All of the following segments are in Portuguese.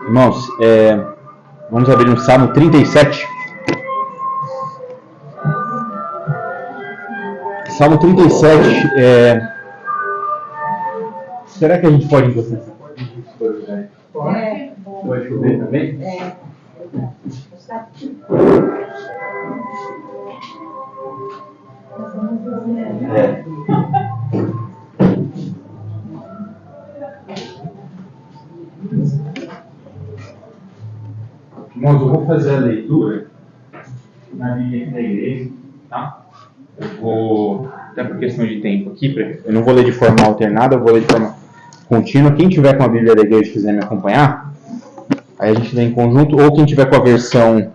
Irmãos, vamos abrir no Salmo 37. Salmo 37. Será que a gente pode encostar essa porta? Pode chover também? Irmãos, eu vou fazer a leitura na Bíblia aqui da igreja, tá? Eu vou, até por questão de tempo aqui, eu não vou ler de forma alternada, eu vou ler de forma contínua. Quem tiver com a Bíblia da igreja e quiser me acompanhar, aí a gente lê em conjunto, ou quem tiver com a versão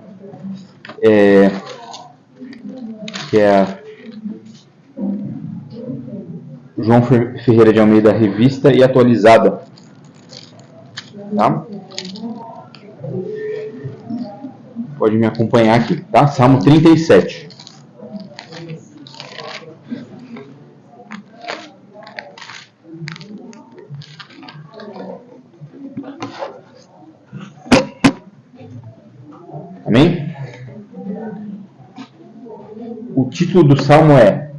que é a João Ferreira de Almeida, revista e atualizada, tá? Pode me acompanhar aqui, tá? Salmo 37. Amém? O título do salmo é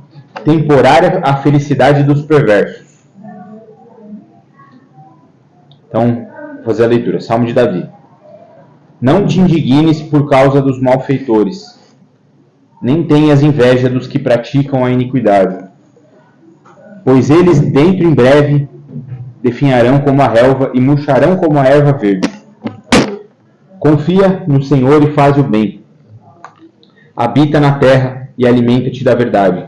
Temporária a felicidade dos perversos. Então, vou fazer a leitura. Salmo de Davi. Não te indignes por causa dos malfeitores, nem tenhas inveja dos que praticam a iniquidade, pois eles dentro em breve definharão como a relva e murcharão como a erva verde. Confia no Senhor e faz o bem. Habita na terra e alimenta-te da verdade.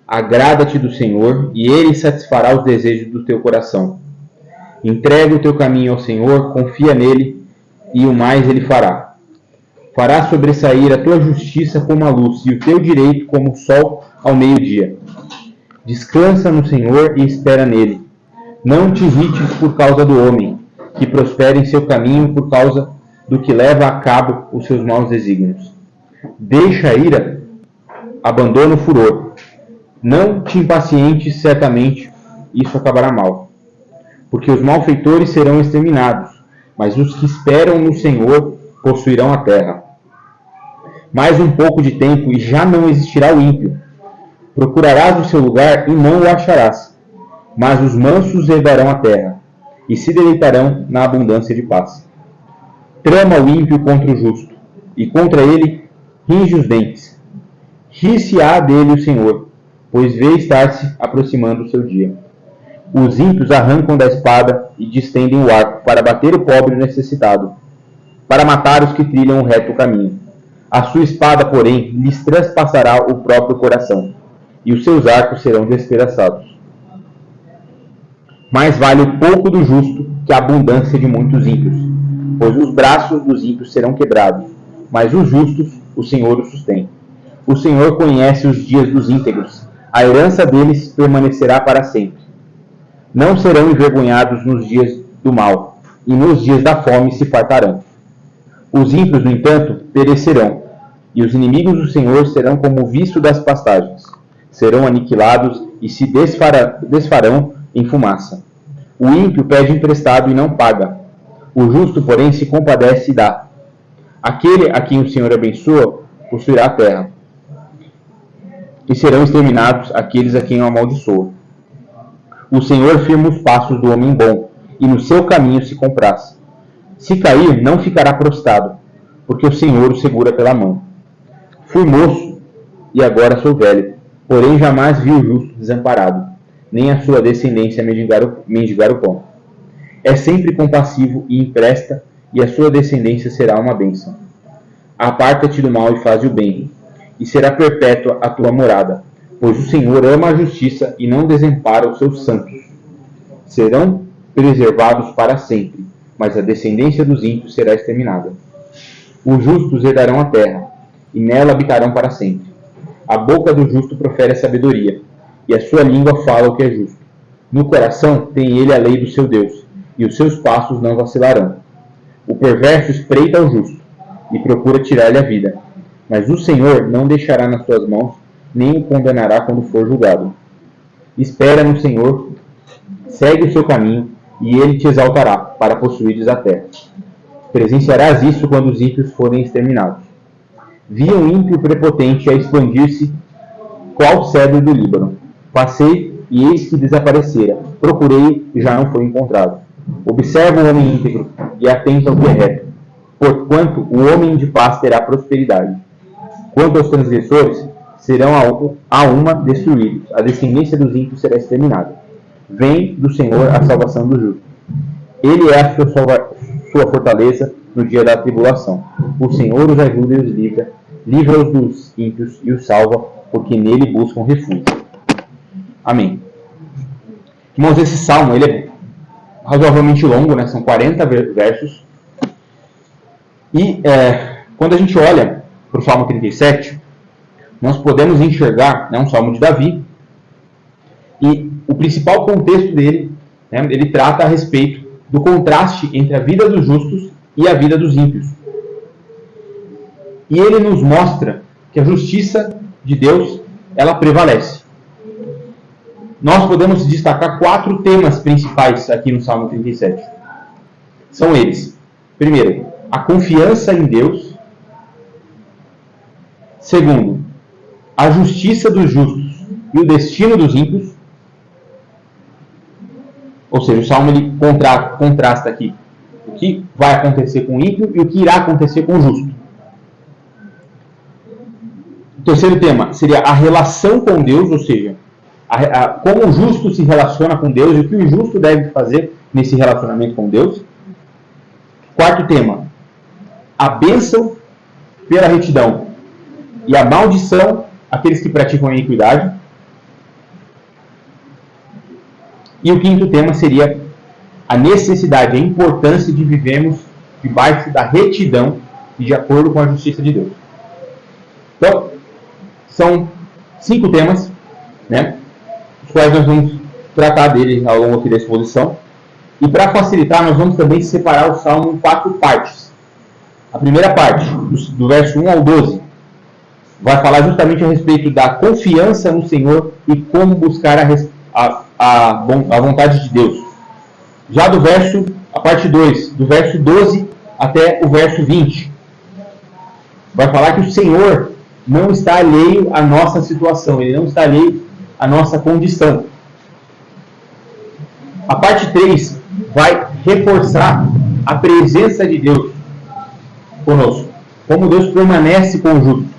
Agrada-te do Senhor e Ele satisfará os desejos do teu coração. Entrega o teu caminho ao Senhor, confia nele e o mais Ele fará. Fará sobressair a tua justiça como a luz e o teu direito como o sol ao meio-dia. Descansa no Senhor e espera nele. Não te irrites por causa do homem, que prospera em seu caminho por causa do que leva a cabo os seus maus desígnios. Deixa a ira, abandona o furor. Não te impacientes, certamente isso acabará mal. Porque os malfeitores serão exterminados, mas os que esperam no Senhor possuirão a terra. Mais um pouco de tempo e já não existirá o ímpio. Procurarás o seu lugar e não o acharás. Mas os mansos herdarão a terra e se deleitarão na abundância de paz. Trama o ímpio contra o justo, e contra ele ringe os dentes. Ri-se-á dele o Senhor, pois vê estar-se aproximando o seu dia. Os ímpios arrancam da espada e distendem o arco para bater o pobre necessitado, para matar os que trilham o reto caminho. A sua espada, porém, lhes transpassará o próprio coração, e os seus arcos serão despedaçados. Mais vale o pouco do justo que a abundância de muitos ímpios, pois os braços dos ímpios serão quebrados, mas os justos o Senhor os sustém. O Senhor conhece os dias dos íntegros, a herança deles permanecerá para sempre. Não serão envergonhados nos dias do mal, e nos dias da fome se fartarão. Os ímpios, no entanto, perecerão, e os inimigos do Senhor serão como o viço das pastagens. Serão aniquilados e se desfarão em fumaça. O ímpio pede emprestado e não paga. O justo, porém, se compadece e dá. Aquele a quem o Senhor abençoa possuirá a terra. E serão exterminados aqueles a quem o amaldiçoa. O Senhor firma os passos do homem bom, e no seu caminho se compraz. Se cair, não ficará prostrado, porque o Senhor o segura pela mão. Fui moço, e agora sou velho, porém jamais vi o justo desamparado, nem a sua descendência mendigar o pão. É sempre compassivo e empresta, e a sua descendência será uma bênção. Aparta-te do mal e faz o bem, e será perpétua a tua morada, pois o Senhor ama a justiça e não desampara os seus santos. Serão preservados para sempre, mas a descendência dos ímpios será exterminada. Os justos herdarão a terra, e nela habitarão para sempre. A boca do justo profere a sabedoria, e a sua língua fala o que é justo. No coração tem ele a lei do seu Deus, e os seus passos não vacilarão. O perverso espreita ao justo, e procura tirar-lhe a vida. Mas o Senhor não deixará nas suas mãos, nem o condenará quando for julgado. Espera no Senhor, segue o seu caminho, e ele te exaltará, para possuires a terra. Presenciarás isso quando os ímpios forem exterminados. Vi um ímpio prepotente a expandir-se, qual cedro do Líbano. Passei, e eis que desaparecera. Procurei, e já não foi encontrado. Observa o homem íntegro, e atenta ao que é reto. Porquanto o homem de paz terá prosperidade. Quanto aos transgressores, serão a uma destruídos. A descendência dos ímpios será exterminada. Vem do Senhor a salvação do justo. Ele é a sua fortaleza no dia da tribulação. O Senhor os ajuda e os livra. Livra-os dos ímpios e os salva, porque nele buscam refúgio. Amém. Irmãos, esse salmo ele é razoavelmente longo, né? São 40 versos. E quando a gente olha para o Salmo 37, nós podemos enxergar, né, um salmo de Davi, e o principal contexto dele, né, ele trata a respeito do contraste entre a vida dos justos e a vida dos ímpios. E ele nos mostra que a justiça de Deus, ela prevalece. Nós podemos destacar 4 temas principais aqui no Salmo 37. São eles. Primeiro, a confiança em Deus. Segundo, a justiça dos justos e o destino dos ímpios. Ou seja, o Salmo ele contrasta aqui o que vai acontecer com o ímpio e o que irá acontecer com o justo. O terceiro tema seria a relação com Deus, ou seja, como o justo se relaciona com Deus e o que o justo deve fazer nesse relacionamento com Deus. Quarto tema, a bênção pela retidão e a maldição àqueles que praticam a iniquidade. E o quinto tema seria a necessidade, a importância de vivermos debaixo da retidão e de acordo com a justiça de Deus. Então, são 5 temas, né, os quais nós vamos tratar deles ao longo aqui da exposição. E para facilitar, nós vamos também separar o Salmo em 4 partes. A primeira parte, do verso 1 ao 12, vai falar justamente a respeito da confiança no Senhor e como buscar a vontade de Deus. Já a parte 2, do verso 12 até o verso 20, vai falar que o Senhor não está alheio à nossa situação, Ele não está alheio à nossa condição. A parte 3 vai reforçar a presença de Deus conosco, como Deus permanece com o justo.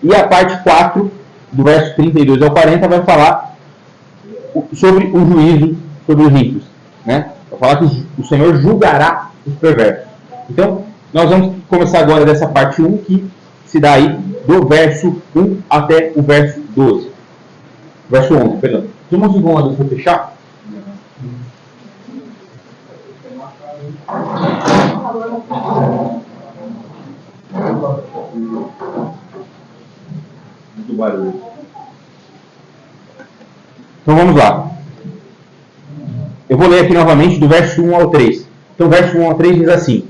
E a parte 4, do verso 32 ao 40, vai falar sobre o juízo sobre os ímpios, né? Vai falar que o Senhor julgará os perversos. Então, nós vamos começar agora dessa parte 1, que se dá aí do verso 1 até o verso 12. Verso 11, perdão. Os irmãos vão lá para fechar? Muito barulho. Então vamos lá. Eu vou ler aqui novamente do verso 1 ao 3. Então, verso 1 ao 3 diz assim: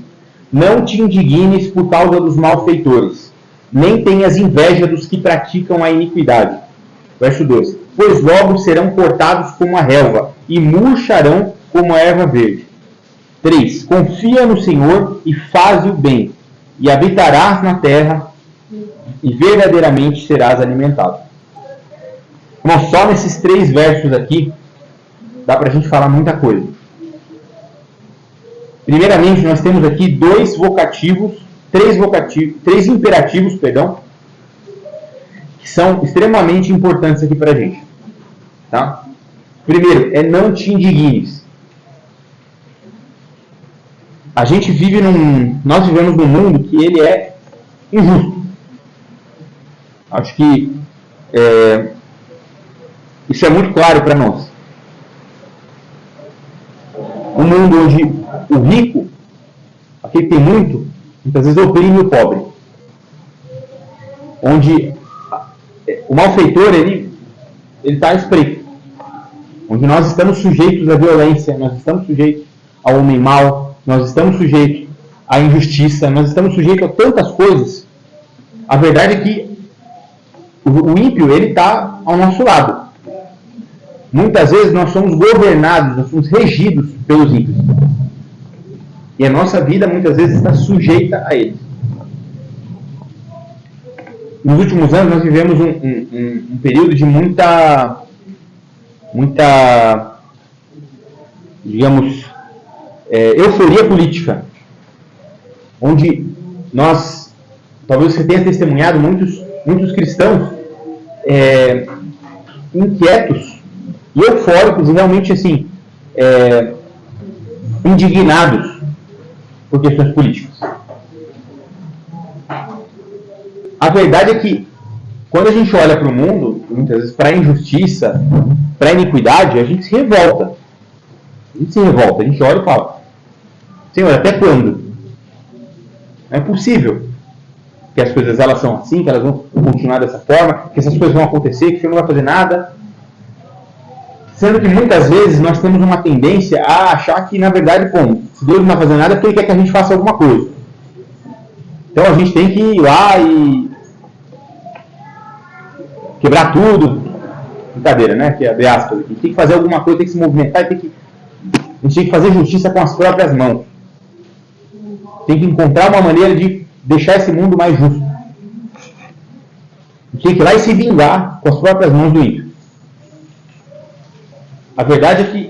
Não te indignes por causa dos malfeitores, nem tenhas inveja dos que praticam a iniquidade. Verso 2: Pois logo serão cortados como a relva, e murcharão como a erva verde. 3: Confia no Senhor e faze o bem, e habitarás na terra, e verdadeiramente serás alimentado. Bom, só nesses 3 versos aqui, dá para a gente falar muita coisa. Primeiramente, nós temos aqui 3 imperativos, que são extremamente importantes aqui para a gente. Tá? Primeiro, é não te indignes. Nós vivemos num mundo que ele é injusto. Acho que isso é muito claro para nós. Um mundo onde o rico, aquele que tem muito, muitas vezes oprime o pobre. Onde o malfeitor, ele está à espreita. Onde nós estamos sujeitos à violência, nós estamos sujeitos ao homem mau, nós estamos sujeitos à injustiça, nós estamos sujeitos a tantas coisas. A verdade é que o ímpio, ele está ao nosso lado. Muitas vezes nós somos governados, nós somos regidos pelos ímpios. E a nossa vida muitas vezes está sujeita a eles. Nos últimos anos nós vivemos um período de muita, digamos, euforia política, onde nós, talvez você tenha testemunhado muitos cristãos inquietos e eufóricos e realmente assim indignados por questões políticas. A verdade é que quando a gente olha para o mundo, muitas vezes para a injustiça, para a iniquidade, a gente se revolta. A gente olha e fala: Senhor, até quando? Não é possível que as coisas elas são assim, que elas vão continuar dessa forma, que essas coisas vão acontecer, que o Senhor não vai fazer nada. Sendo que muitas vezes nós temos uma tendência a achar que, na verdade, se Deus não vai fazer nada, é porque Ele quer que a gente faça alguma coisa. Então a gente tem que ir lá e quebrar tudo. Brincadeira, né? Que abre aspas aqui. Tem que fazer alguma coisa, tem que se movimentar, a gente tem que fazer justiça com as próprias mãos. Tem que encontrar uma maneira de deixar esse mundo mais justo. A gente tem que ir lá e se vingar com as próprias mãos do ímpio. A verdade é que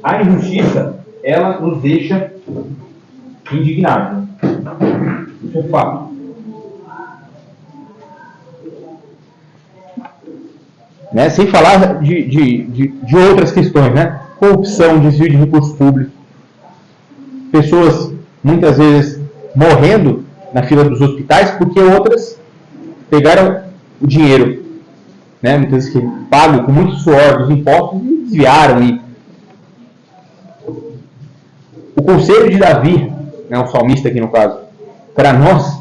a injustiça, ela nos deixa indignados. Isso é fato. Né? Sem falar de outras questões, né? Corrupção, desvio de recursos públicos, pessoas muitas vezes morrendo na fila dos hospitais porque outras pegaram o dinheiro, né? Muitas vezes que pagam com muito suor dos impostos e desviaram. O conselho de Davi, né, o salmista aqui no caso, para nós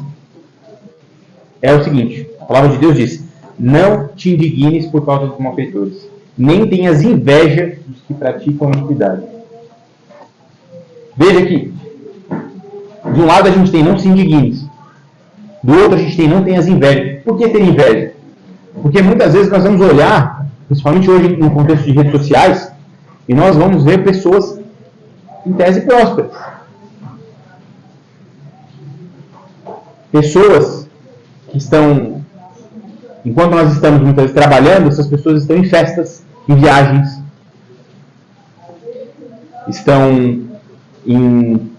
é o seguinte: a palavra de Deus diz: não te indignes por causa dos malfeitores, nem tenhas inveja dos que praticam iniquidade. Veja que, de um lado a gente tem não se indignes, do outro a gente tem não tenhas inveja. Por que ter inveja? Porque muitas vezes nós vamos olhar, principalmente hoje no contexto de redes sociais, e nós vamos ver pessoas em tese prósperas. Pessoas que estão, enquanto nós estamos muitas vezes trabalhando, essas pessoas estão em festas, em viagens, estão em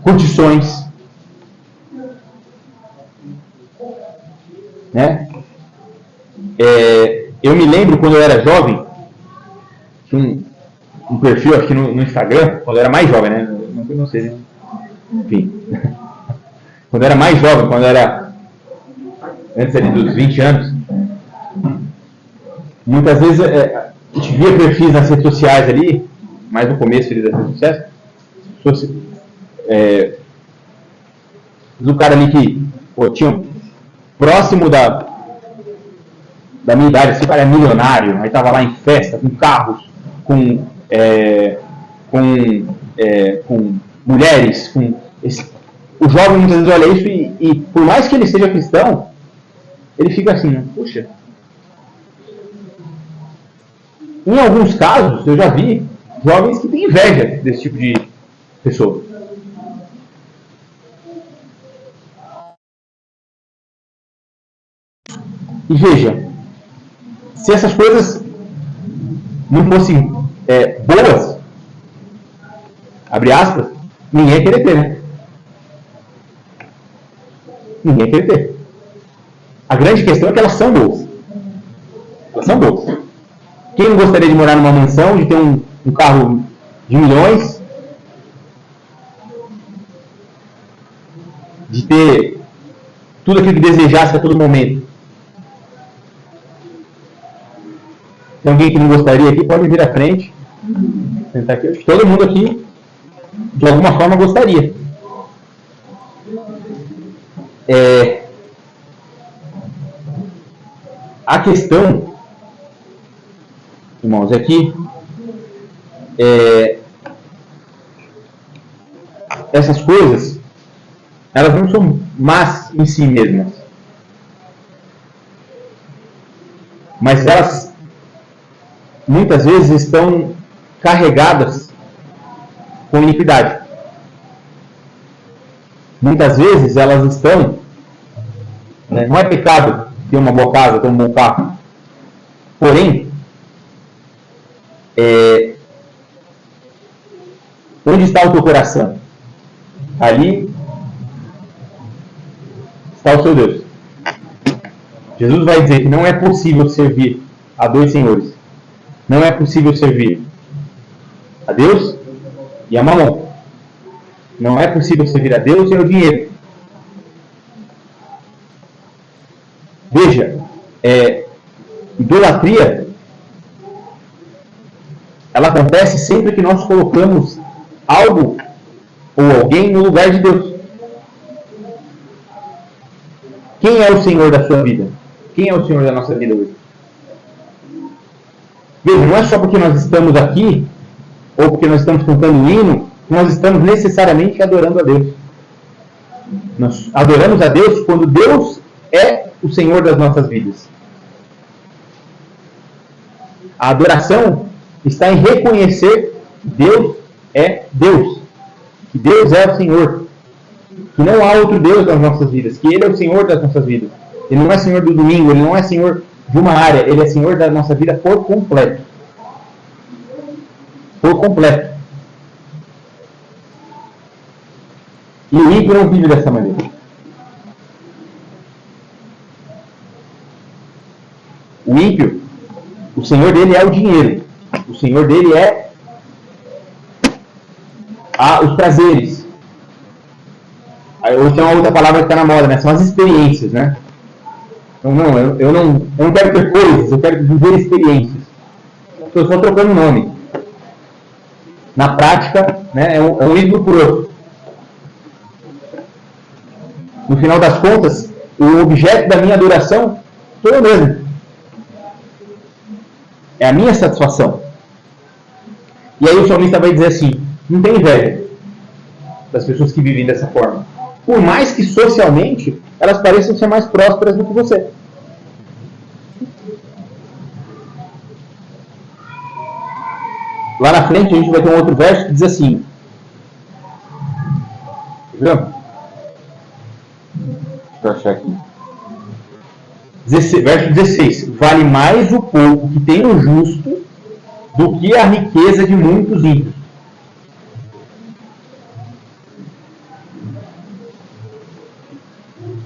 curtições, né? Eu me lembro quando eu era jovem, tinha um perfil aqui no Instagram, quando eu era mais jovem, né? Não sei, né? Enfim. Quando eu era mais jovem, quando eu era antes ali dos 20 anos, muitas vezes a gente via perfis nas redes sociais ali, mais no começo das redes sociais, do cara ali que tinha próximo da minha idade, esse cara é milionário, aí tava lá em festa, com carros, com mulheres, o jovem muitas vezes olha isso e por mais que ele seja cristão, ele fica assim, né? Puxa. Em alguns casos, eu já vi jovens que têm inveja desse tipo de pessoa. E veja, se essas coisas não fossem boas, abre aspas, ninguém ia querer ter, né? Ninguém ia querer ter. A grande questão é que elas são boas. Elas são boas. Quem não gostaria de morar numa mansão, de ter um carro de milhões, de ter tudo aquilo que desejasse a todo momento? Tem alguém que não gostaria aqui? Pode vir à frente. Sentar aqui. Acho que todo mundo aqui, de alguma forma, gostaria. A questão, irmãos, aqui essas coisas, elas não são más em si mesmas. Mas elas, muitas vezes, estão carregadas com iniquidade. Muitas vezes elas estão... Não é pecado ter uma boa casa, ter um bom carro. Porém, onde está o teu coração? Ali está o seu Deus. Jesus vai dizer que não é possível servir a dois senhores. Não é possível servir a Deus e a Mamon. Não é possível servir a Deus e ao dinheiro. Veja, idolatria, ela acontece sempre que nós colocamos algo ou alguém no lugar de Deus. Quem é o Senhor da sua vida? Quem é o Senhor da nossa vida hoje? Veja, não é só porque nós estamos aqui, ou porque nós estamos cantando um hino, que nós estamos necessariamente adorando a Deus. Nós adoramos a Deus quando Deus é o Senhor das nossas vidas. A adoração está em reconhecer que Deus é Deus. Que Deus é o Senhor. Que não há outro Deus nas nossas vidas. Que Ele é o Senhor das nossas vidas. Ele não é Senhor do domingo, Ele não é Senhor de uma área. Ele é Senhor da nossa vida por completo. Por completo. E o ímpio não vive dessa maneira. O ímpio, o Senhor dele é o dinheiro. O Senhor dele é os prazeres. Hoje tem uma outra palavra que está na moda, né? São as experiências, né? Então, eu não quero ter coisas, eu quero viver experiências. Estou só trocando o nome. Na prática, né, é um ídolo por outro. No final das contas, o objeto da minha adoração sou eu mesmo. É a minha satisfação. E aí o salmista vai dizer assim: não tem inveja das pessoas que vivem dessa forma. Por mais que socialmente elas pareçam ser mais prósperas do que você. Lá na frente a gente vai ter um outro verso que diz assim. Viu? Deixa eu achar aqui. Verso 16. Vale mais o pouco que tem o justo do que a riqueza de muitos ímpios.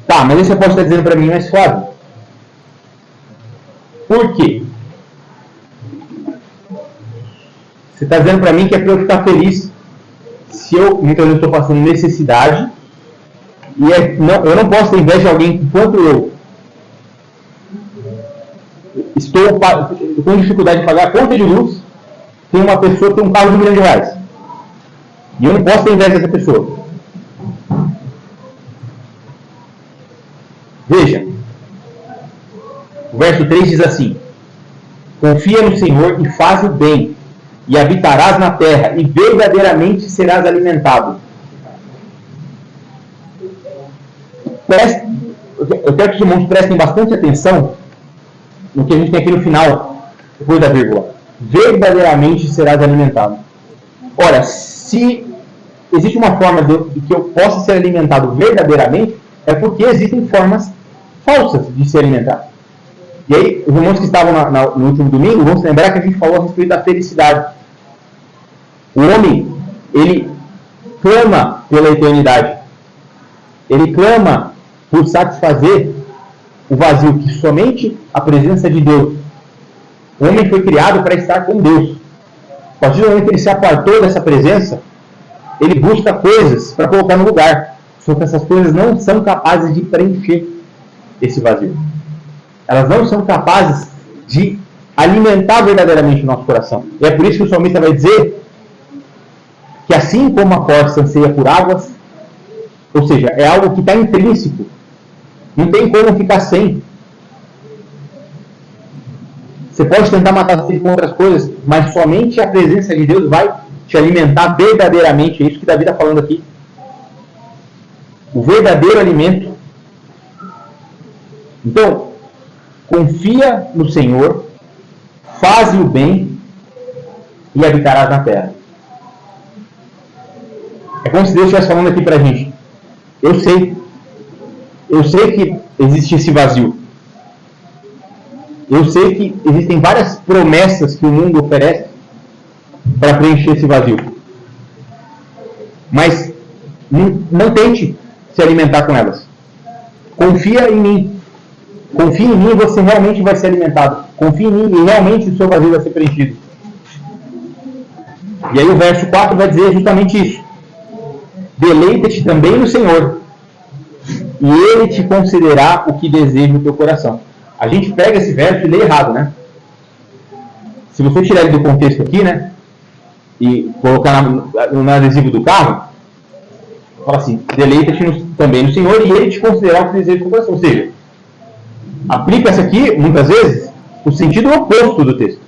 Tá, mas aí você pode estar dizendo para mim, mais Flávio, por quê? Você está dizendo para mim que é para eu ficar feliz se eu, muitas vezes, estou passando necessidade e eu não posso ter inveja de alguém enquanto eu estou com dificuldade de pagar a conta de luz, tem uma pessoa que tem um carro de R$1 milhão. E eu não posso ter inveja dessa pessoa. Veja, o verso 3 diz assim: confia no Senhor e faz o bem, e habitarás na terra, e verdadeiramente serás alimentado. Eu quero que os irmãos prestem bastante atenção no que a gente tem aqui no final, depois da vírgula. Verdadeiramente serás alimentado. Ora, se existe uma forma de que eu possa ser alimentado verdadeiramente, é porque existem formas falsas de se alimentar. E aí, os irmãos que estavam no último domingo vão se lembrar que a gente falou a respeito da felicidade. O homem, ele clama pela eternidade. Ele clama por satisfazer o vazio que somente a presença de Deus. O homem foi criado para estar com Deus. A partir do momento que ele se apartou dessa presença, ele busca coisas para colocar no lugar. Só que essas coisas não são capazes de preencher esse vazio. Elas não são capazes de alimentar verdadeiramente o nosso coração. E é por isso que o salmista vai dizer que assim como a corça anseia por águas, ou seja, é algo que está intrínseco, não tem como ficar sem. Você pode tentar matar a sede com outras coisas, mas somente a presença de Deus vai te alimentar verdadeiramente. É isso que Davi está falando aqui. o verdadeiro alimento. Então, confia no Senhor, faze o bem e habitarás na terra. É como se Deus estivesse falando aqui pra gente. Eu sei que existe esse vazio. Eu sei que existem várias promessas que o mundo oferece para preencher esse vazio. Mas não tente se alimentar com elas. Confia em mim. Confia em mim e você realmente vai ser alimentado. Confia em mim e realmente o seu vazio vai ser preenchido. E aí o verso 4 vai dizer justamente isso. Deleita-te também no Senhor, e Ele te concederá o que deseja o teu coração. A gente pega esse verso e lê errado, né? Se você tirar ele do contexto aqui, né? E colocar no adesivo do carro, fala assim, deleita-te também no Senhor, e Ele te concederá o que deseja o teu coração. Ou seja, aplica essa aqui, muitas vezes, o sentido oposto do texto.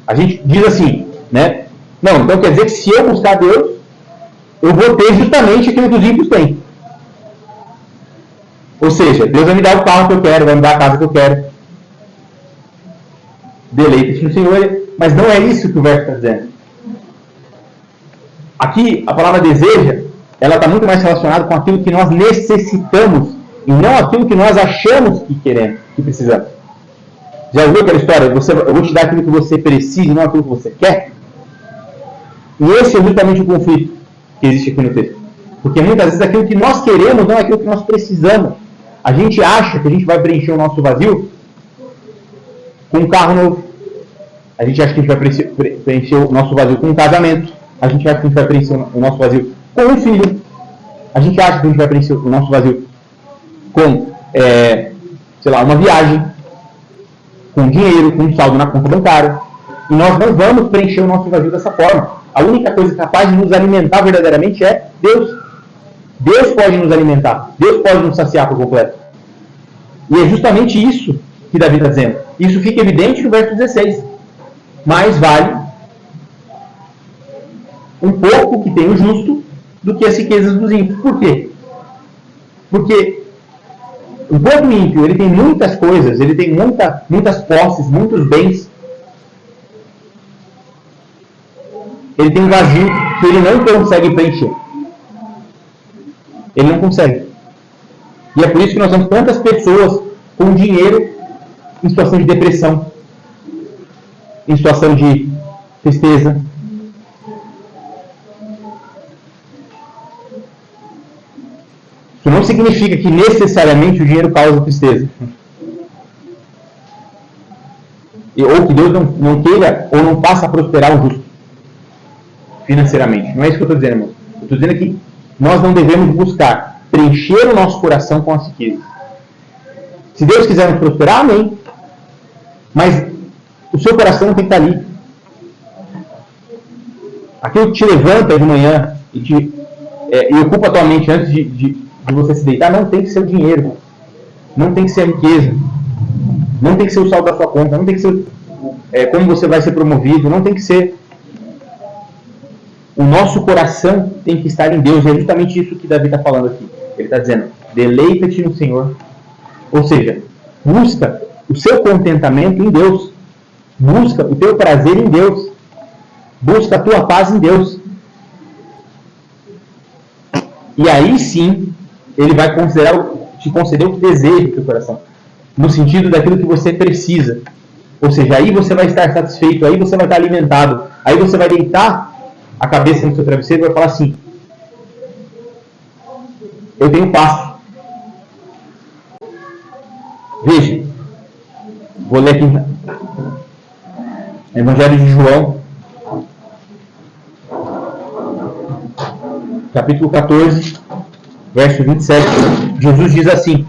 A gente diz assim, né? Não, então quer dizer que se eu buscar Deus, eu vou ter justamente aquilo que os ímpios têm. Ou seja, Deus vai me dar o carro que eu quero, vai me dar a casa que eu quero. Deleita-te no Senhor, mas não é isso que o verso está dizendo. Aqui, a palavra deseja, ela está muito mais relacionada com aquilo que nós necessitamos, e não aquilo que nós achamos que queremos, que precisamos. Já ouviu aquela história? Eu vou te dar aquilo que você precisa e não aquilo que você quer? E esse é justamente o conflito que existe aqui no texto. Porque muitas vezes aquilo que nós queremos não é aquilo que nós precisamos. A gente acha que a gente vai preencher o nosso vazio com um carro novo. A gente acha que a gente vai preencher o nosso vazio com um casamento. A gente acha que a gente vai preencher o nosso vazio com um filho. A gente acha que a gente vai preencher o nosso vazio com, uma viagem, com dinheiro, com um saldo na conta bancária. E nós não vamos preencher o nosso vazio dessa forma. A única coisa capaz de nos alimentar verdadeiramente é Deus. Deus pode nos alimentar. Deus pode nos saciar por completo. E é justamente isso que Davi está dizendo. Isso fica evidente no verso 16. Mais vale um pouco que tem o justo do que as riquezas dos ímpios. Por quê? Porque enquanto o ímpio ele tem muitas coisas, ele tem muitas posses, muitos bens, ele tem um vazio que ele não consegue preencher. Ele não consegue. E é por isso que nós temos tantas pessoas com dinheiro em situação de depressão, em situação de tristeza. Isso não significa que necessariamente o dinheiro causa tristeza. Ou que Deus não queira ou não faça prosperar o justo financeiramente. Não é isso que eu estou dizendo, irmão. Eu estou dizendo que nós não devemos buscar preencher o nosso coração com as riquezas. Se Deus quiser nos prosperar, amém. Mas o seu coração tem que estar ali. Aquilo que te levanta de manhã e ocupa a tua mente antes de você se deitar, não tem que ser o dinheiro. Não tem que ser a riqueza. Não tem que ser o saldo da sua conta. Não tem que ser como você vai ser promovido. Não tem que ser. O nosso coração tem que estar em Deus. E é justamente isso que Davi está falando aqui. Ele está dizendo, deleita-te no Senhor. Ou seja, busca o seu contentamento em Deus. Busca o teu prazer em Deus. Busca a tua paz em Deus. E aí sim, Ele vai te conceder o que deseja do teu coração. No sentido daquilo que você precisa. Ou seja, aí você vai estar satisfeito, aí você vai estar alimentado. Aí você vai deitar a cabeça no seu travesseiro e vai falar assim, eu tenho paz. Veja, vou ler aqui Evangelho de João, capítulo 14, verso 27. Jesus diz assim,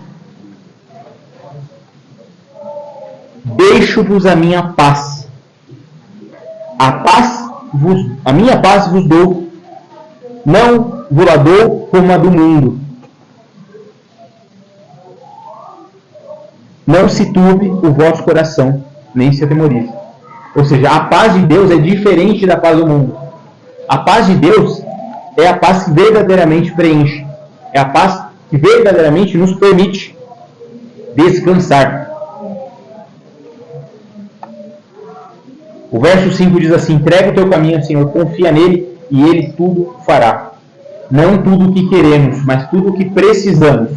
deixo-vos a minha paz. A minha paz vos dou, não vos la dou como a do mundo. Não se turbe o vosso coração, nem se atemorize. Ou seja, a paz de Deus é diferente da paz do mundo. A paz de Deus é a paz que verdadeiramente preenche. É a paz que verdadeiramente nos permite descansar. O verso 5 diz assim: entrega o teu caminho ao Senhor, confia nele e ele tudo fará. Não tudo o que queremos, mas tudo o que precisamos.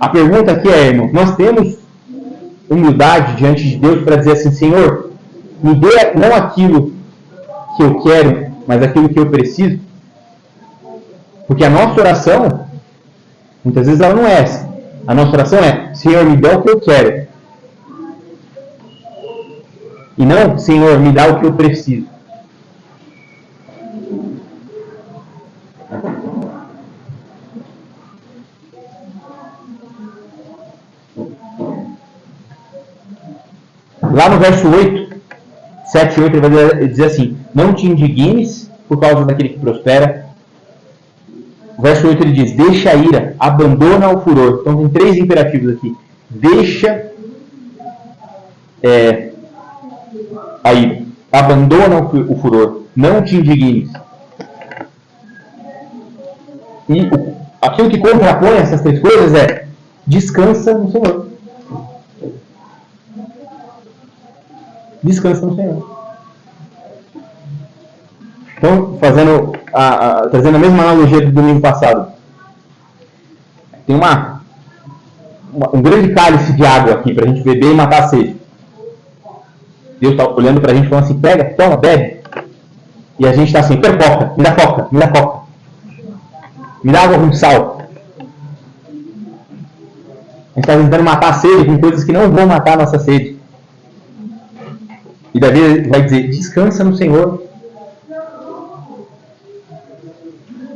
A pergunta aqui é, irmão, nós temos humildade diante de Deus para dizer assim: Senhor, me dê não aquilo que eu quero, mas aquilo que eu preciso? Porque a nossa oração, muitas vezes ela não é essa. A nossa oração é: Senhor, me dá o que eu quero. E não: Senhor, me dá o que eu preciso. Lá no verso 8, 7 e 8, ele vai dizer assim: não te indignes por causa daquele que prospera. O verso 8 ele diz: deixa a ira, abandona o furor. Então tem 3 imperativos aqui. Deixa a ira, abandona o furor, não te indignes. E aquilo que contrapõe essas 3 coisas é: descansa no Senhor. Descansa no Senhor. Então, trazendo a mesma analogia do domingo passado, tem um grande cálice de água aqui para a gente beber e matar a sede. Deus está olhando para a gente falando assim: pega, toma, bebe. E a gente está assim: quero coca, me dá coca, me dá coca. Me dá água com sal. A gente está tentando matar a sede com coisas que não vão matar a nossa sede. E Davi vai dizer: descansa no Senhor.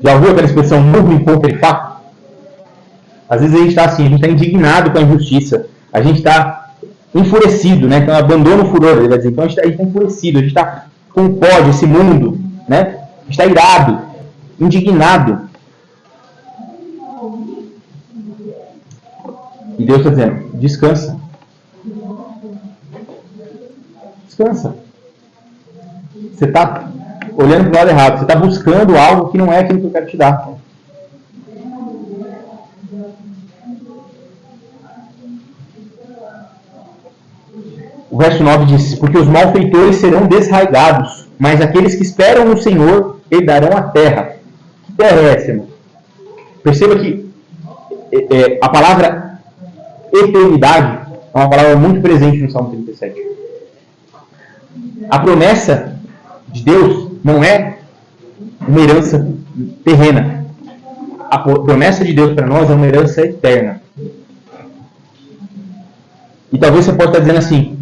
Já ouviu aquela expressão murro em ponto-fato? Às vezes a gente está assim, a gente está indignado com a injustiça. A gente está enfurecido, né? Então abandona o furor, ele vai dizer. Então a gente está enfurecido, a gente está com o pó desse mundo, né? A gente está irado, indignado. E Deus está dizendo: descansa. Descansa. Você está olhando para o lado errado. Você está buscando algo que não é aquilo que eu quero te dar. O verso 9 diz: porque os malfeitores serão desraigados, mas aqueles que esperam no Senhor herdarão a terra. Que terra é essa, irmão? Perceba que a palavra eternidade é uma palavra muito presente no Salmo 37. A promessa de Deus não é uma herança terrena. A promessa de Deus para nós é uma herança eterna. E talvez você possa estar dizendo assim: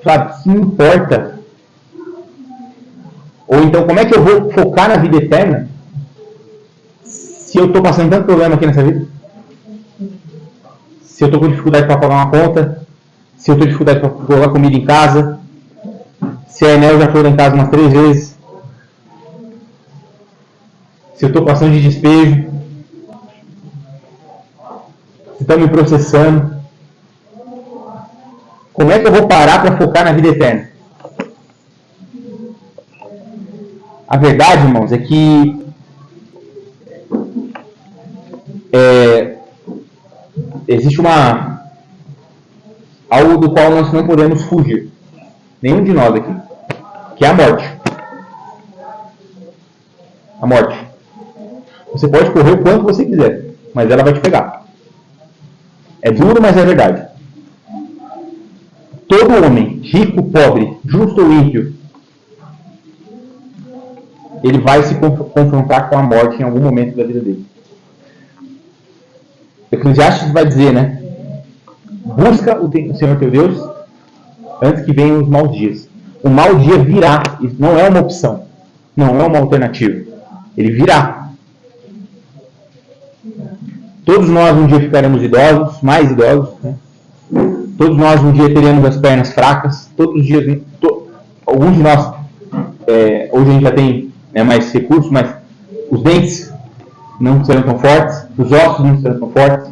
Flávio, que importa? Ou então, como é que eu vou focar na vida eterna se eu estou passando tanto problema aqui nessa vida? Se eu estou com dificuldade para pagar uma conta, se eu estou com dificuldade para colocar comida em casa, se a Enel já foi lá em casa umas 3 vezes, se eu estou passando de despejo, se estão me processando, como é que eu vou parar para focar na vida eterna? A verdade, irmãos, é que existe algo do qual nós não podemos fugir. Nenhum de nós aqui. Que é a morte. A morte. Você pode correr o quanto você quiser, mas ela vai te pegar. É duro, mas é verdade. Todo homem, rico, pobre, justo ou ímpio, ele vai se confrontar com a morte em algum momento da vida dele. Eclesiastes vai dizer, né? Busca o Senhor teu Deus antes que venham os maus dias. O mau dia virá. Isso não é uma opção. Não é uma alternativa. Ele virá. Todos nós um dia ficaremos idosos, mais idosos, né? Todos nós um dia teremos as pernas fracas. Todos os dias, alguns de nós, hoje a gente já tem mais recursos, mas os dentes não serão tão fortes, os ossos não serão tão fortes,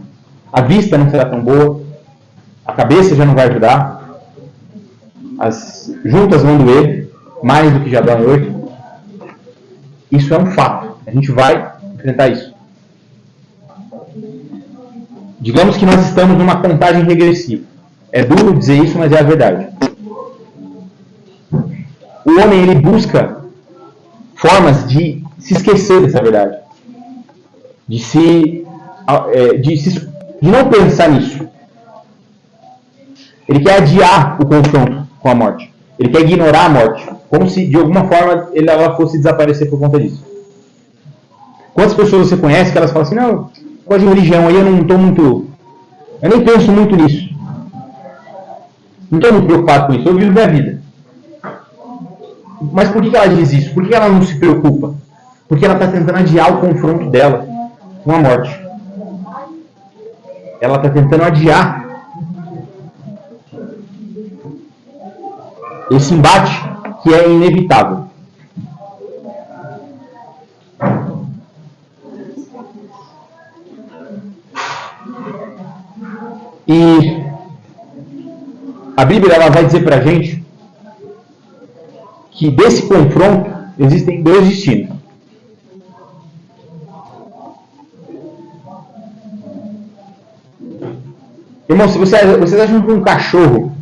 a vista não será tão boa, a cabeça já não vai ajudar, as juntas vão doer mais do que já dói hoje. Isso é um fato. A gente vai enfrentar isso. Digamos que nós estamos numa contagem regressiva. É duro dizer isso, mas é a verdade. O homem, ele busca formas de se esquecer dessa verdade. De não pensar nisso. Ele quer adiar o confronto com a morte. Ele quer ignorar a morte. Como se, de alguma forma, ela fosse desaparecer por conta disso. Quantas pessoas você conhece que elas falam assim, não, com a religião aí eu não estou muito... Eu nem penso muito nisso. Não estou muito preocupado com isso. Eu vivo minha vida. Mas por que ela diz isso? Por que ela não se preocupa? Porque ela está tentando adiar o confronto dela com a morte. Ela está tentando adiar esse embate que é inevitável. E a Bíblia ela vai dizer para a gente que desse confronto existem dois destinos. Irmão, se vocês acham que um cachorro,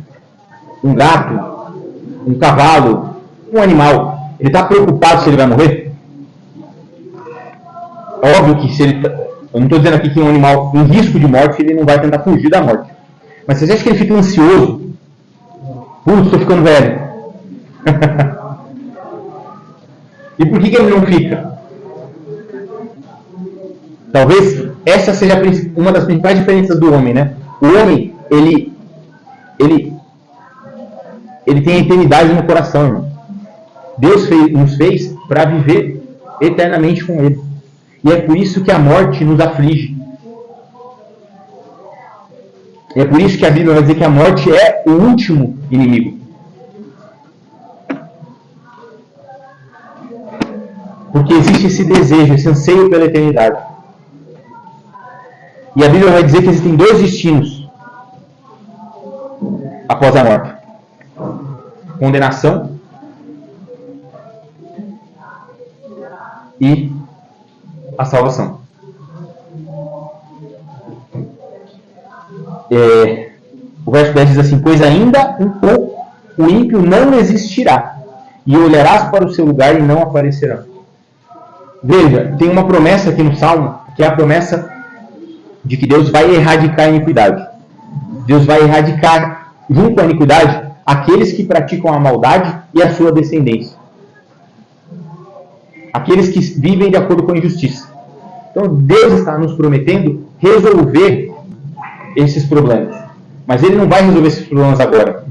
um gato, um cavalo, um animal, ele está preocupado se ele vai morrer? É óbvio que se ele... Eu não estou dizendo aqui que um animal em risco de morte, ele não vai tentar fugir da morte. Mas vocês acham que ele fica ansioso? Putz, estou ficando velho. E por que ele não fica? Talvez essa seja uma das principais diferenças do homem, né? O homem, ele tem a eternidade no coração, irmão. Deus nos fez para viver eternamente com Ele. E é por isso que a morte nos aflige. É por isso que a Bíblia vai dizer que a morte é o último inimigo. Porque existe esse desejo, esse anseio pela eternidade. E a Bíblia vai dizer que existem dois destinos após a morte: condenação e a salvação. O verso 10 diz assim: pois ainda um pouco o ímpio não existirá, e olharás para o seu lugar e não aparecerá. Veja, tem uma promessa aqui no Salmo, que é a promessa de que Deus vai erradicar a iniquidade. Deus vai erradicar, junto à iniquidade, aqueles que praticam a maldade e a sua descendência. Aqueles que vivem de acordo com a injustiça. Então Deus está nos prometendo resolver esses problemas. Mas Ele não vai resolver esses problemas agora.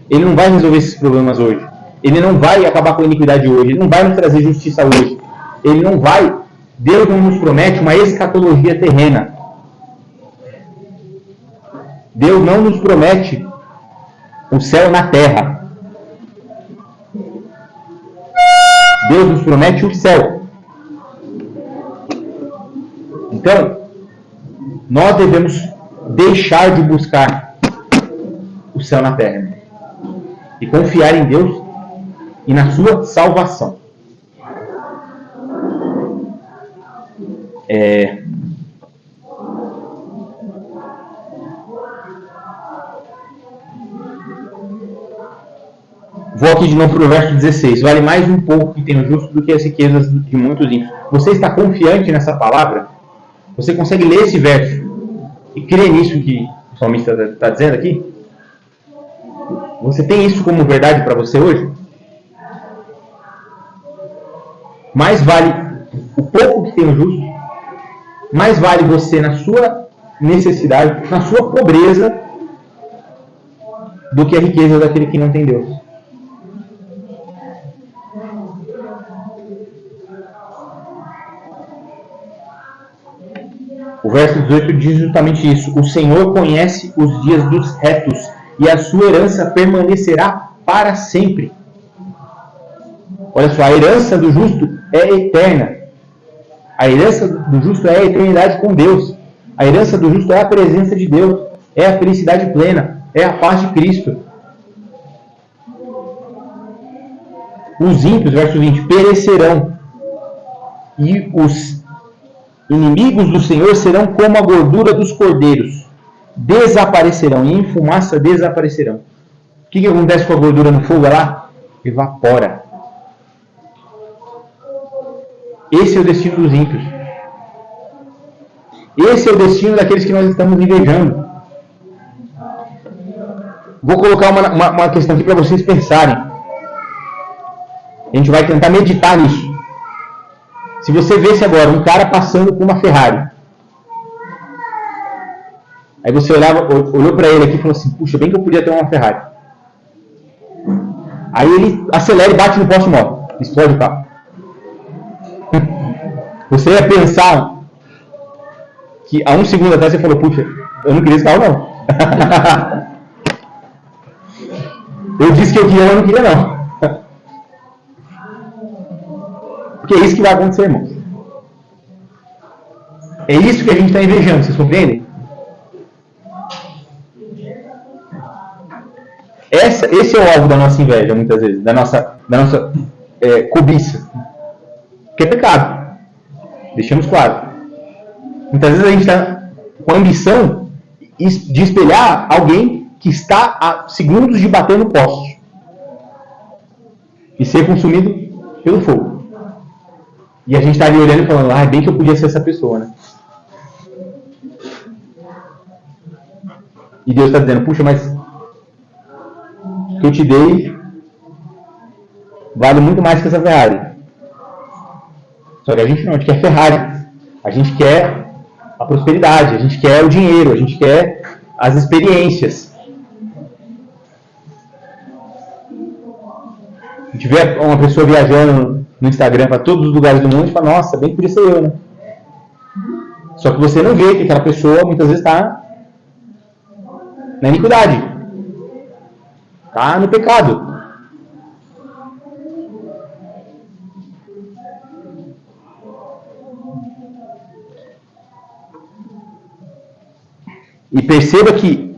Ele não vai resolver esses problemas hoje. Ele não vai acabar com a iniquidade hoje. Ele não vai nos trazer justiça hoje. Ele não vai... Deus não nos promete uma escatologia terrena. Deus não nos promete o céu na terra. Deus nos promete o céu. Então, nós devemos deixar de buscar o céu na terra e confiar em Deus e na sua salvação. Vou aqui de novo para o verso 16. Vale mais um pouco que tem o justo do que as riquezas de muitos ímpios. Você está confiante nessa palavra? Você consegue ler esse verso e crer nisso que o salmista está dizendo aqui? Você tem isso como verdade para você hoje? Mais vale o pouco que tem o justo, mais vale você na sua necessidade, na sua pobreza, do que a riqueza daquele que não tem Deus. O verso 18 diz justamente isso: o Senhor conhece os dias dos retos, e a sua herança permanecerá para sempre. Olha só, a herança do justo é eterna. A herança do justo é a eternidade com Deus. A herança do justo é a presença de Deus, é a felicidade plena, é a paz de Cristo. Os ímpios, verso 20, perecerão. e os inimigos do Senhor serão como a gordura dos cordeiros, desaparecerão, e em fumaça desaparecerão. O que acontece com a gordura no fogo lá? Evapora. Esse é o destino dos ímpios. Esse é o destino daqueles que nós estamos invejando. Vou colocar uma questão aqui para vocês pensarem. A gente vai tentar meditar nisso. Se você visse agora um cara passando com uma Ferrari, aí você olhou para ele aqui e falou assim, puxa, bem que eu podia ter uma Ferrari. Aí ele acelera e bate no poste moto, explode o carro. Você ia pensar que há um segundo atrás você falou, puxa, eu não queria esse carro não. Eu disse que eu queria, mas eu não queria não. Porque é isso que vai acontecer, irmãos. É isso que a gente está invejando, vocês compreendem? Esse é o alvo da nossa inveja, muitas vezes, da nossa cobiça. Que é pecado. Deixamos claro. Muitas vezes a gente está com a ambição de espelhar alguém que está a segundos de bater no poste e ser consumido pelo fogo. E a gente está ali olhando e falando, bem que eu podia ser essa pessoa, né? E Deus está dizendo, puxa, mas o que eu te dei vale muito mais que essa Ferrari. Só que a gente não, a gente quer Ferrari. A gente quer a prosperidade, a gente quer o dinheiro, a gente quer as experiências. A gente vê uma pessoa viajando no Instagram para todos os lugares do mundo e fala, nossa, bem que podia ser eu, né? Só que você não vê que aquela pessoa muitas vezes está na iniquidade. Está no pecado. E perceba que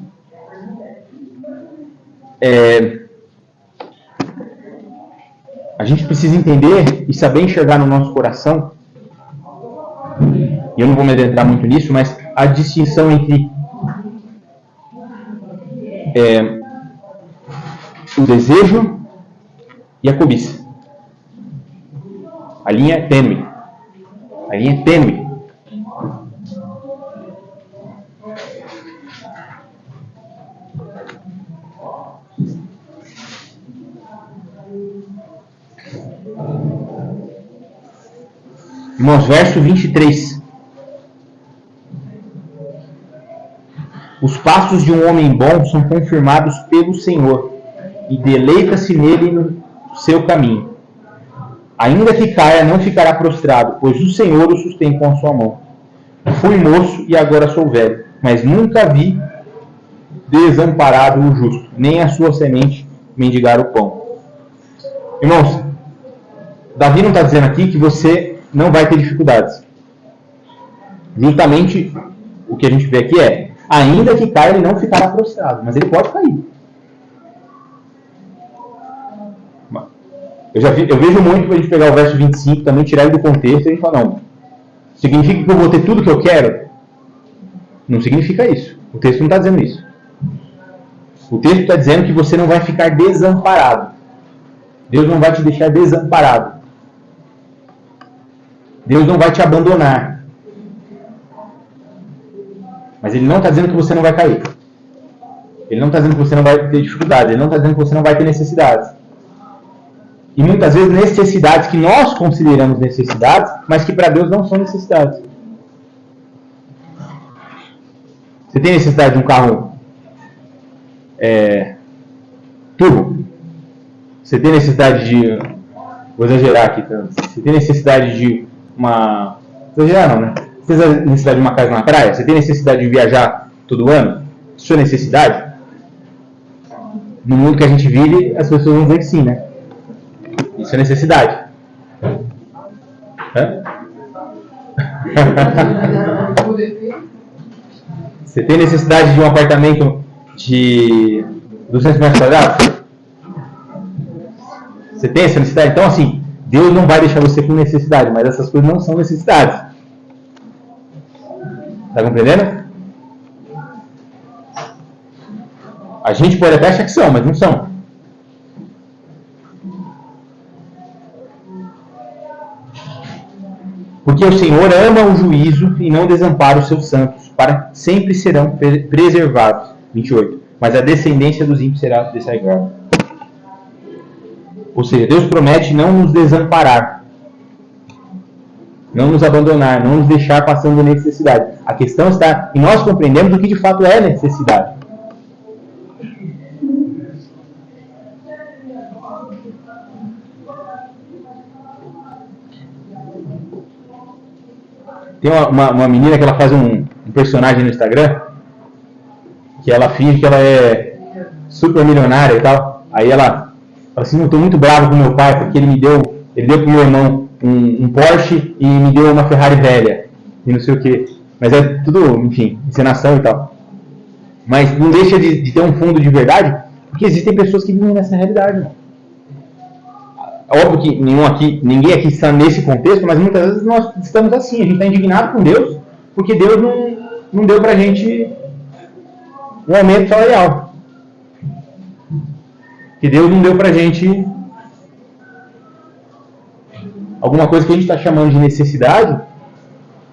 a gente precisa entender e saber enxergar no nosso coração, e eu não vou me adentrar muito nisso, mas a distinção entre o desejo e a cobiça. A linha é tênue. A linha é tênue. Irmãos, verso 23. Os passos de um homem bom são confirmados pelo Senhor, e deleita-se nele no seu caminho. Ainda que caia, não ficará prostrado, pois o Senhor o sustém com a sua mão. Fui moço e agora sou velho, mas nunca vi desamparado o justo, nem a sua semente mendigar o pão. Irmãos, Davi não está dizendo aqui que você não vai ter dificuldades. Justamente o que a gente vê aqui é, ainda que caia, ele não ficará prostrado, mas ele pode cair. Eu vejo muito para a gente pegar o verso 25, também tirar ele do contexto e a gente falar, não, significa que eu vou ter tudo que eu quero? Não significa isso. O texto não está dizendo isso. O texto está dizendo que você não vai ficar desamparado. Deus não vai te deixar desamparado. Deus não vai te abandonar. Mas Ele não está dizendo que você não vai cair. Ele não está dizendo que você não vai ter dificuldade. Ele não está dizendo que você não vai ter necessidades. E muitas vezes necessidades que nós consideramos necessidades, mas que para Deus não são necessidades. Você tem necessidade de um carro turbo? Você tem necessidade de... Vou exagerar aqui. Tá? Você tem necessidade de uma... Exagerar não, né? Você tem necessidade de uma casa na praia? Você tem necessidade de viajar todo ano? Isso é necessidade? No mundo que a gente vive, as pessoas vão dizer que sim, né? Isso é necessidade. Hã? Você tem necessidade de um apartamento de 200 metros quadrados? Você tem essa necessidade? Então, assim, Deus não vai deixar você com necessidade, mas essas coisas não são necessidades. Está compreendendo? A gente pode até achar que são, mas não são. Porque o Senhor ama o juízo e não desampara os seus santos, para sempre serão preservados. 28. Mas a descendência dos ímpios será desarraigada. Ou seja, Deus promete não nos desamparar, não nos abandonar, não nos deixar passando necessidade. A questão está em nós compreendermos o que de fato é necessidade. Tem uma menina que ela faz um personagem no Instagram, que ela finge que ela é super milionária e tal. Aí ela fala assim, eu estou muito bravo com meu pai, porque ele deu pro meu irmão um Porsche e me deu uma Ferrari velha. E não sei o que. Mas é tudo, enfim, encenação e tal. Mas não deixa de ter um fundo de verdade, porque existem pessoas que vivem nessa realidade. Né? Óbvio que ninguém aqui está nesse contexto, mas muitas vezes nós estamos assim, a gente está indignado com Deus, porque Deus não deu pra gente um aumento salarial. Que Deus não deu pra gente alguma coisa que a gente está chamando de necessidade,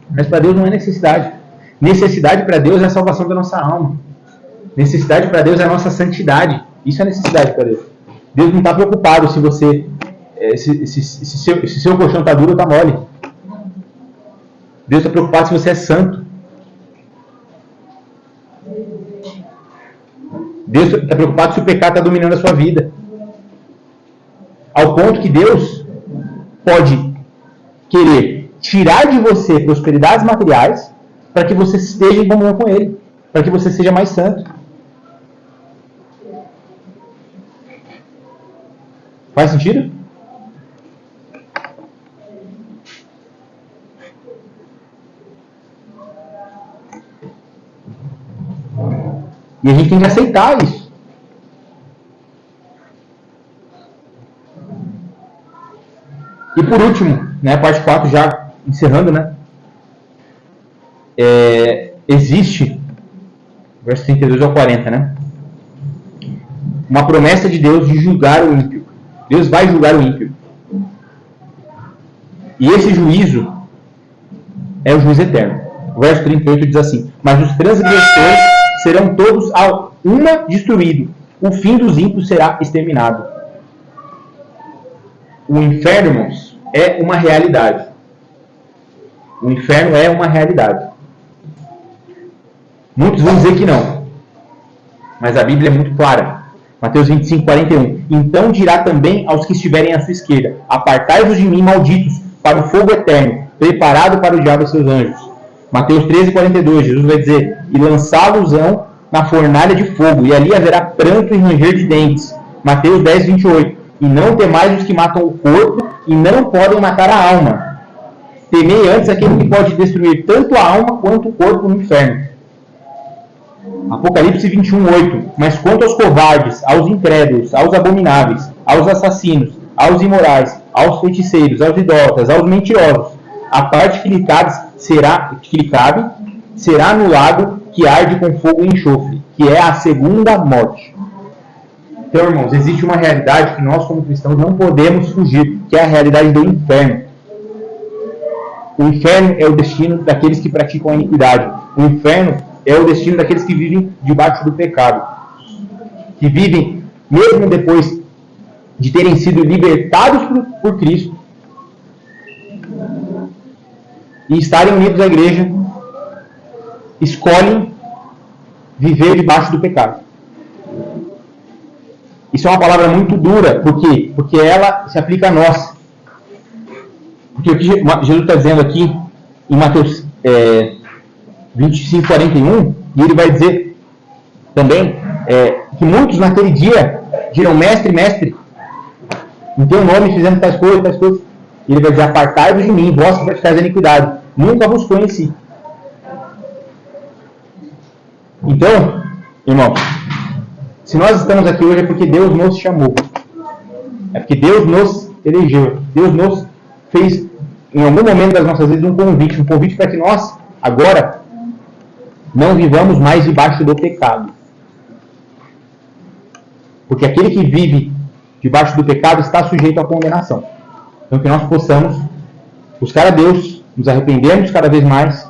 mas para Deus não é necessidade. Necessidade para Deus é a salvação da nossa alma. Necessidade para Deus é a nossa santidade. Isso é necessidade para Deus. Deus não está preocupado se você se seu colchão está duro ou está mole. Deus está preocupado se você é santo. Deus está preocupado se o pecado está dominando a sua vida. Ao ponto que Deus pode querer tirar de você prosperidades materiais para que você esteja em comunhão com Ele, para que você seja mais santo. Faz sentido? E a gente tem que aceitar isso. E por último, né, parte 4 já encerrando, né? Existe, verso 32 ao 40, né? Uma promessa de Deus de julgar o ímpio. Deus vai julgar o ímpio. E esse juízo é o juízo eterno. O verso 38 diz assim: mas os transgressores serão todos a uma destruídos. O fim dos ímpios será exterminado. O inferno, irmãos, é uma realidade. O inferno é uma realidade. Muitos vão dizer que não. Mas a Bíblia é muito clara. Mateus 25, 41. Então dirá também aos que estiverem à sua esquerda: apartai-vos de mim, malditos, para o fogo eterno, preparado para o diabo e seus anjos. Mateus 13, 42. Jesus vai dizer: e lançá-los-ão na fornalha de fogo, e ali haverá pranto e ranger de dentes. Mateus 10, 28. E não temais os que matam o corpo e não podem matar a alma. Temei antes aquele que pode destruir tanto a alma quanto o corpo no inferno. Apocalipse 21, 8. Mas quanto aos covardes, aos incrédulos, aos abomináveis, aos assassinos, aos imorais, aos feiticeiros, aos idólatras, aos mentirosos, a parte que lhe cabe será no lago que arde com fogo e enxofre, que é a segunda morte. Então, irmãos, existe uma realidade que nós, como cristãos, não podemos fugir, que é a realidade do inferno. O inferno é o destino daqueles que praticam a iniquidade. O inferno é o destino daqueles que vivem debaixo do pecado. Que vivem, mesmo depois de terem sido libertados por Cristo e estarem unidos à igreja, escolhem viver debaixo do pecado. Isso é uma palavra muito dura. Por quê? Porque ela se aplica a nós. Porque o que Jesus está dizendo aqui em Mateus 25, 41, e ele vai dizer também que muitos naquele dia dirão: mestre, mestre, em teu nome fizemos tais coisas, tais coisas. E ele vai dizer: apartai-vos de mim, vós que praticais a iniquidade, nunca vos conheci. Então, irmãos, se nós estamos aqui hoje é porque Deus nos chamou. É porque Deus nos elegeu. Deus nos fez, em algum momento das nossas vidas, um convite para que nós, agora, não vivamos mais debaixo do pecado. Porque aquele que vive debaixo do pecado está sujeito à condenação. Então que nós possamos buscar a Deus, nos arrependermos cada vez mais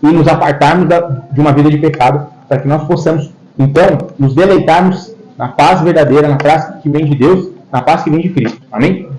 e nos apartarmos de uma vida de pecado, para que nós possamos, então, nos deleitarmos na paz verdadeira, na paz que vem de Deus, na paz que vem de Cristo. Amém?